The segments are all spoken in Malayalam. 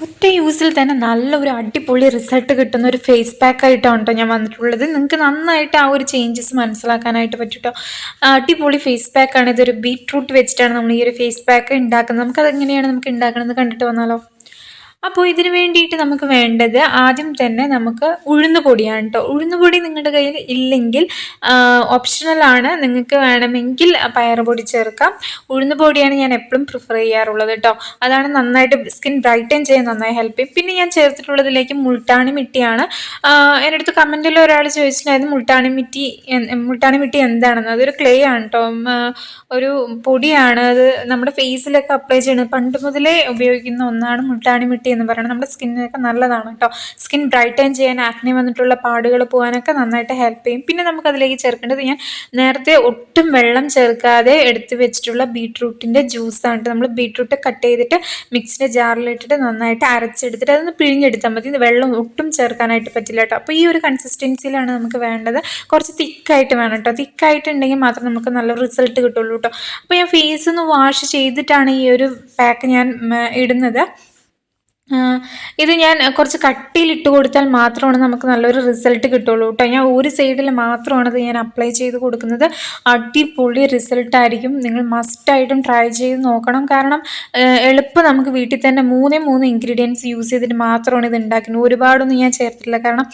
ഒറ്റ യൂസിൽ തന്നെ നല്ലൊരു അടിപൊളി റിസൾട്ട് കിട്ടുന്ന ഒരു ഫേസ് പാക്കായിട്ടാണ് കേട്ടോ ഞാൻ വന്നിട്ടുള്ളത്. നിങ്ങൾക്ക് നന്നായിട്ട് ആ ഒരു ചേഞ്ചസ് മനസ്സിലാക്കാനായിട്ട് പറ്റും കേട്ടോ. അടിപൊളി ഫേസ് പാക്കാണ്. ഇതൊരു ബീറ്റ്റൂട്ട് വെച്ചിട്ടാണ് നമ്മൾ ഈ ഒരു ഫേസ് പാക്ക് ഉണ്ടാക്കുന്നത്. നമുക്കതെങ്ങനെയാണ് നമുക്ക് ഉണ്ടാക്കണമെന്ന് കണ്ടിട്ട് വന്നാലോ? അപ്പോൾ ഇതിന് വേണ്ടിയിട്ട് നമുക്ക് വേണ്ടത് ആദ്യം തന്നെ നമുക്ക് ഉഴുന്ന് പൊടിയാണ് കേട്ടോ. ഉഴുന്ന് പൊടി നിങ്ങളുടെ കയ്യിൽ ഇല്ലെങ്കിൽ ഓപ്ഷണലാണ്, നിങ്ങൾക്ക് വേണമെങ്കിൽ പയറുപൊടി ചേർക്കാം. ഉഴുന്ന് പൊടിയാണ് ഞാൻ എപ്പോഴും പ്രിഫർ ചെയ്യാറുള്ളത് കേട്ടോ. അതാണ് നന്നായിട്ട് സ്കിൻ ബ്രൈറ്റൻ ചെയ്യാൻ നന്നായി ഹെൽപ്പ് ചെയ്യും. പിന്നെ ഞാൻ ചേർത്തിട്ടുള്ളതിലേക്ക് മുൾട്ടാണി മിട്ടിയാണ്. എൻ്റെ അടുത്ത് കമൻറ്റിൽ ഒരാൾ ചോദിച്ചിട്ടുണ്ടായിരുന്നു മുൾട്ടാണി മിട്ടി എന്താണെന്ന്. അതൊരു ക്ലേ ആണ് കേട്ടോ, ഒരു പൊടിയാണ്. അത് നമ്മുടെ ഫേസിലൊക്കെ അപ്ലൈ ചെയ്യുന്നത് പണ്ട് മുതലേ ഉപയോഗിക്കുന്ന ഒന്നാണ് മുൾട്ടാണി മിട്ടി എന്ന് പറയുന്നത്. നമ്മുടെ സ്കിന്നിനൊക്കെ നല്ലതാണ് കേട്ടോ. സ്കിൻ ബ്രൈറ്റൻ ചെയ്യാൻ, ആക്നെ വന്നിട്ടുള്ള പാടുകൾ പോകാനൊക്കെ നന്നായിട്ട് ഹെൽപ്പ് ചെയ്യും. പിന്നെ നമുക്കതിലേക്ക് ചേർക്കേണ്ടത്, ഞാൻ നേരത്തെ ഒട്ടും വെള്ളം ചേർക്കാതെ എടുത്ത് വെച്ചിട്ടുള്ള ബീട്രൂട്ടിൻ്റെ ജ്യൂസാണ് കേട്ടോ. നമ്മൾ ബീട്രൂട്ട് കട്ട് ചെയ്തിട്ട് മിക്സിൻ്റെ ജാറിലിട്ടിട്ട് നന്നായിട്ട് അരച്ചെടുത്തിട്ട് അതൊന്ന് പിഴിഞ്ഞെടുത്താൽ മതി. വെള്ളം ഒട്ടും ചേർക്കാനായിട്ട് പറ്റില്ല കേട്ടോ. അപ്പോൾ ഈ ഒരു കൺസിസ്റ്റൻസിയിലാണ് നമുക്ക് വേണ്ടത്. കുറച്ച് തിക്കായിട്ട് വേണം കേട്ടോ. തിക്കായിട്ടുണ്ടെങ്കിൽ മാത്രം നമുക്ക് നല്ല റിസൾട്ട് കിട്ടുള്ളൂ കേട്ടോ. അപ്പോൾ ഞാൻ ഫേസ് ഒന്ന് വാഷ് ചെയ്തിട്ടാണ് ഈ ഒരു പാക്ക് ഞാൻ ഇടുന്നത്. ഇത് ഞാൻ കുറച്ച് കട്ടിയിലിട്ട് കൊടുത്താൽ മാത്രമാണ് നമുക്ക് നല്ലൊരു റിസൾട്ട് കിട്ടുള്ളൂ കേട്ടോ. ഞാൻ ഒരു സൈഡിൽ മാത്രമാണ് ഇത് ഞാൻ അപ്ലൈ ചെയ്ത് കൊടുക്കുന്നത്. അടിപൊളി റിസൾട്ടായിരിക്കും. നിങ്ങൾ മസ്റ്റായിട്ടും ട്രൈ ചെയ്ത് നോക്കണം. കാരണം എളുപ്പം നമുക്ക് വീട്ടിൽ തന്നെ മൂന്ന് ഇൻഗ്രീഡിയൻസ് യൂസ് ചെയ്തിട്ട് മാത്രമാണ് ഇത് ഉണ്ടാക്കുന്നത്. ഒരുപാടൊന്നും ഞാൻ ചേർത്തില്ല. കാരണം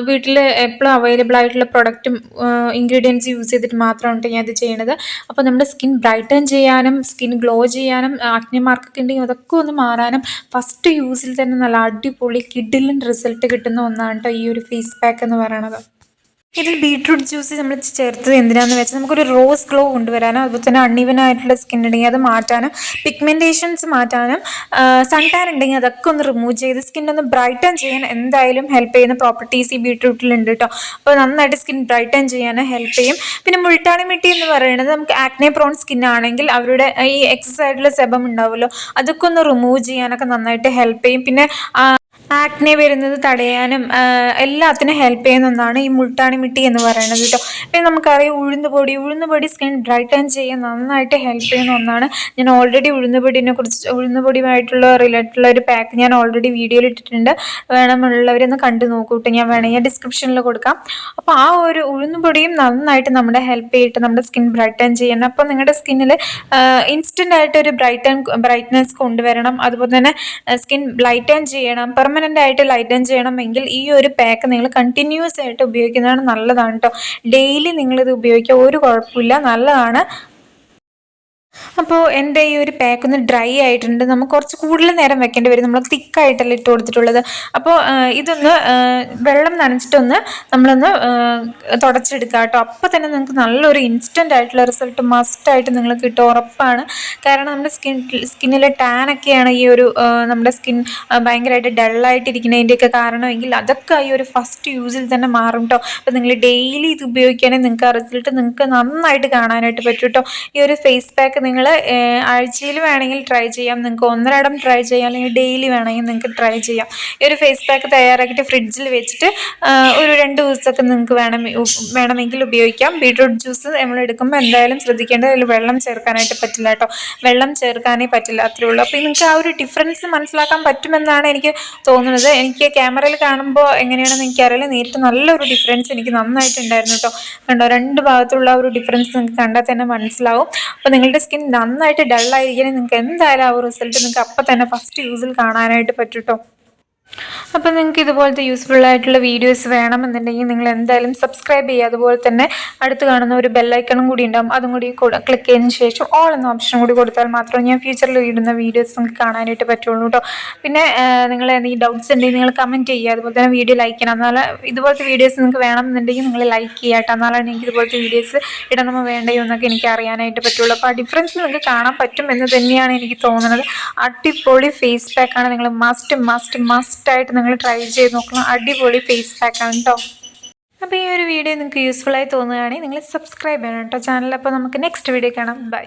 വീട്ടിൽ എപ്പോഴും അവൈലബിൾ ആയിട്ടുള്ള പ്രൊഡക്റ്റും ഇൻഗ്രീഡിയൻസ് യൂസ് ചെയ്തിട്ട് മാത്രമാണ് ഞാൻ ഇത് ചെയ്യണത്. അപ്പോൾ നമ്മുടെ സ്കിൻ ബ്രൈറ്റൻ ചെയ്യാനും സ്കിൻ ഗ്ലോ ചെയ്യാനും ആക്നെ മാർക്കൊക്കെ ഉണ്ടെങ്കിൽ അതൊക്കെ ഒന്ന് മാറാനും ഫസ്റ്റ് യൂസിൽ തന്നെ നല്ല അടിപൊളി കിഡിലൻ റിസൾട്ട് കിട്ടുന്ന ഒന്നാണ് കേട്ടോ ഈ ഒരു ഫേസ് പാക്ക് എന്ന് പറയുന്നത്. ഇതിൽ ബീട്രൂട്ട് ജ്യൂസ് നമ്മൾ ചേർത്തത് എന്തിനാണെന്ന് വെച്ചാൽ നമുക്കൊരു റോസ് ഗ്ലോ കൊണ്ടുവരാനും അതുപോലെ തന്നെ അൺഈവൻ ആയിട്ടുള്ള സ്കിൻ ഉണ്ടെങ്കിൽ അത് മാറ്റാനും പിഗ്മെൻറ്റേഷൻസ് മാറ്റാനും സൺ ടാൻ ഉണ്ടെങ്കിൽ അതൊക്കെ ഒന്ന് റിമൂവ് ചെയ്ത് സ്കിൻ ഒന്ന് ബ്രൈറ്റൻ ചെയ്യാൻ എന്തായാലും ഹെൽപ്പ് ചെയ്യുന്ന പ്രോപ്പർട്ടീസ് ഈ ബീട്രൂട്ടിലുണ്ട് കേട്ടോ. അപ്പോൾ നന്നായിട്ട് സ്കിൻ ബ്രൈറ്റൻ ചെയ്യാൻ ഹെൽപ്പ് ചെയ്യും. പിന്നെ മുൾട്ടാണി മിട്ടി എന്ന് പറയുന്നത് നമുക്ക് ആക്നെ പ്രോൺ സ്കിൻ ആണെങ്കിൽ അവരുടെ ഈ എക്സസ് ആയിട്ടുള്ള സെബം ഉണ്ടാവുമല്ലോ, അതൊക്കെ ഒന്ന് റിമൂവ് ചെയ്യാനൊക്കെ നന്നായിട്ട് ഹെൽപ്പ് ചെയ്യും. പിന്നെ ആക്നെ വരുന്നത് തടയാനും എല്ലാത്തിനും ഹെൽപ്പ് ചെയ്യുന്ന ഒന്നാണ് ഈ മുൾട്ടാണി മിട്ടി എന്ന് പറയുന്നത് കേട്ടോ. പിന്നെ നമുക്കറിയാം ഉഴുന്ന് പൊടി സ്കിൻ ബ്രൈറ്റൻ ചെയ്യാൻ നന്നായിട്ട് ഹെൽപ്പ് ചെയ്യുന്ന ഒന്നാണ്. ഞാൻ ഓൾറെഡി ഉഴുന്ന് പൊടിയുമായിട്ടുള്ള റിലേറ്റഡുള്ള ഒരു പാക്ക് ഞാൻ ഓൾറെഡി വീഡിയോയിൽ ഇട്ടിട്ടുണ്ട്. വേണമുള്ളവരൊന്ന് കണ്ടു നോക്കൂ കേട്ടോ. ഞാൻ വേണമെങ്കിൽ ഡിസ്ക്രിപ്ഷനിൽ കൊടുക്കാം. അപ്പോൾ ആ ഒരു ഉഴുന്ന് പൊടിയും നന്നായിട്ട് നമ്മുടെ ഹെൽപ്പ് ചെയ്തിട്ട് നമ്മുടെ സ്കിൻ ബ്രൈറ്റൻ ചെയ്യണം. അപ്പോൾ നിങ്ങളുടെ സ്കിന്നിൽ ഇൻസ്റ്റൻ്റ് ആയിട്ട് ഒരു ബ്രൈറ്റ്നെസ് കൊണ്ടുവരണം. അതുപോലെ തന്നെ സ്കിൻ ലൈറ്റൻ ചെയ്യണം, പെർമനൻ്റ് ആയിട്ട് ലൈറ്റൻ ചെയ്യണമെങ്കിൽ ഈ ഒരു പാക്ക് നിങ്ങൾ കണ്ടിന്യൂസ് ആയിട്ട് ഉപയോഗിക്കുന്നതാണ് നല്ലതാണ് കേട്ടോ. ഡെയിലി നിങ്ങളിത് ഉപയോഗിക്കുക, ഒരു കുഴപ്പമില്ല, നല്ലതാണ്. അപ്പോൾ എൻ്റെ ഈ ഒരു പാക്ക് ഒന്ന് ഡ്രൈ ആയിട്ടുണ്ട്. നമുക്ക് കുറച്ച് കൂടുതൽ നേരം വെക്കേണ്ടി വരും. നമ്മൾ തിക്കായിട്ടല്ല ഇട്ട് കൊടുത്തിട്ടുള്ളത്. അപ്പോൾ ഇതൊന്ന് വെള്ളം നനച്ചിട്ടൊന്ന് നമ്മളൊന്ന് തുടച്ചെടുക്കുക കേട്ടോ. അപ്പോൾ തന്നെ നിങ്ങൾക്ക് നല്ലൊരു ഇൻസ്റ്റൻ്റ് ആയിട്ടുള്ള റിസൾട്ട് മസ്റ്റായിട്ട് നിങ്ങൾക്ക് കിട്ടും, ഉറപ്പാണ്. കാരണം നമ്മുടെ സ്കിന്നിലെ ടാനൊക്കെയാണ് ഈ ഒരു നമ്മുടെ സ്കിൻ ഭയങ്കരമായിട്ട് ഡള്ളായിട്ടിരിക്കുന്നതിൻ്റെയൊക്കെ കാരണമെങ്കിൽ അതൊക്കെ ഈ ഒരു ഫസ്റ്റ് യൂസിൽ തന്നെ മാറും കേട്ടോ. അപ്പോൾ നിങ്ങൾ ഡെയിലി ഇത് ഉപയോഗിക്കുകയാണെങ്കിൽ നിങ്ങൾക്ക് ആ റിസൾട്ട് നിങ്ങൾക്ക് നന്നായിട്ട് കാണാനായിട്ട് പറ്റും കേട്ടോ. ഈ ഒരു ഫേസ് പാക്ക് നിങ്ങൾ ആഴ്ചയിൽ വേണമെങ്കിൽ ട്രൈ ചെയ്യാം, നിങ്ങൾക്ക് ഒന്നരടം ട്രൈ ചെയ്യാം, അല്ലെങ്കിൽ ഡെയിലി വേണമെങ്കിൽ നിങ്ങൾക്ക് ട്രൈ ചെയ്യാം. ഈ ഒരു ഫേസ് പാക്ക് തയ്യാറാക്കിയിട്ട് ഫ്രിഡ്ജിൽ വെച്ചിട്ട് ഒരു 2 ദിവസമൊക്കെ നിങ്ങൾക്ക് വേണമെങ്കിൽ ഉപയോഗിക്കാം. ബീട്രൂട്ട് ജ്യൂസ് നമ്മൾ എടുക്കുമ്പോൾ എന്തായാലും ശ്രദ്ധിക്കേണ്ടത് അതിൽ വെള്ളം ചേർക്കാനായിട്ട് പറ്റില്ല കേട്ടോ. വെള്ളം ചേർക്കാനേ പറ്റില്ല, അത്രേ ഉള്ളൂ. അപ്പോൾ നിങ്ങൾക്ക് ആ ഒരു ഡിഫറൻസ് മനസ്സിലാക്കാൻ പറ്റുമെന്നാണ് എനിക്ക് തോന്നുന്നത്. എനിക്ക് ക്യാമറയിൽ കാണുമ്പോൾ എങ്ങനെയാണെന്ന് എനിക്കറിയില്ല, നേരിട്ട് നല്ലൊരു ഡിഫറൻസ് എനിക്ക് നന്നായിട്ടുണ്ടായിരുന്നു കേട്ടോ. കണ്ടോ, 2 ഭാഗത്തുള്ള ഒരു ഡിഫറൻസ് നിങ്ങൾക്ക് കണ്ടാൽ തന്നെ മനസ്സിലാവും. അപ്പോൾ നിങ്ങളുടെ സ്കിൻ നന്നായിട്ട് ഡള്ളായിരിക്കണമെങ്കിൽ നിങ്ങൾക്ക് എന്തായാലും ആ ഒരു റിസൾട്ട് നിങ്ങൾക്ക് അപ്പം തന്നെ ഫസ്റ്റ് യൂസിൽ കാണാനായിട്ട് പറ്റും കേട്ടോ. അപ്പോൾ നിങ്ങൾക്ക് ഇതുപോലത്തെ യൂസ്ഫുൾ ആയിട്ടുള്ള വീഡിയോസ് വേണമെന്നുണ്ടെങ്കിൽ നിങ്ങൾ എന്തായാലും സബ്സ്ക്രൈബ് ചെയ്യുക. അതുപോലെ തന്നെ അടുത്ത് കാണുന്ന ഒരു ബെല്ലൈക്കണും കൂടി ഉണ്ടാകും, അതും കൂടി ക്ലിക്ക് ചെയ്തതിന് ശേഷം ഓൾ എന്ന ഓപ്ഷൻ കൂടി കൊടുത്താൽ മാത്രമേ ഞാൻ ഫ്യൂച്ചറിൽ ഇടുന്ന വീഡിയോസ് നിങ്ങൾക്ക് കാണാനായിട്ട് പറ്റുള്ളൂ കേട്ടോ. പിന്നെ നിങ്ങൾ ഈ ഡൗട്ട്സ് ഉണ്ടെങ്കിൽ നിങ്ങൾ കമൻറ്റ് ചെയ്യുക. അതുപോലെ തന്നെ വീഡിയോ ലൈക്ക് ചെയ്യണം. എന്നാൽ ഇതുപോലത്തെ വീഡിയോസ് നിങ്ങൾക്ക് വേണമെന്നുണ്ടെങ്കിൽ നിങ്ങൾ ലൈക്ക് ചെയ്യുക കേട്ടോ. എന്നാലാണ് എനിക്ക് ഇതുപോലത്തെ വീഡിയോസ് ഇടണമോ വേണ്ടയോ എന്നൊക്കെ എനിക്ക് അറിയാനായിട്ട് പറ്റുള്ളൂ. അപ്പോൾ ആ ഡിഫറൻസ് നിങ്ങൾക്ക് കാണാൻ പറ്റും എന്ന് തന്നെയാണ് എനിക്ക് തോന്നുന്നത്. അടിപൊളി ഫേസ് പാക്കാണ്. നിങ്ങൾ മസ്റ്റായിട്ട് നിങ്ങൾ ട്രൈ ചെയ്ത് നോക്കണം. അടിപൊളി ഫേസ് പാക്കാണ് കേട്ടോ. അപ്പോൾ ഈ ഒരു വീഡിയോ നിങ്ങൾക്ക് യൂസ്ഫുൾ ആയി തോന്നുകയാണെങ്കിൽ നിങ്ങൾ സബ്സ്ക്രൈബ് ചെയ്യണം കേട്ടോ ചാനൽ. അപ്പോൾ നമുക്ക് നെക്സ്റ്റ് വീഡിയോ കാണാം. ബൈ.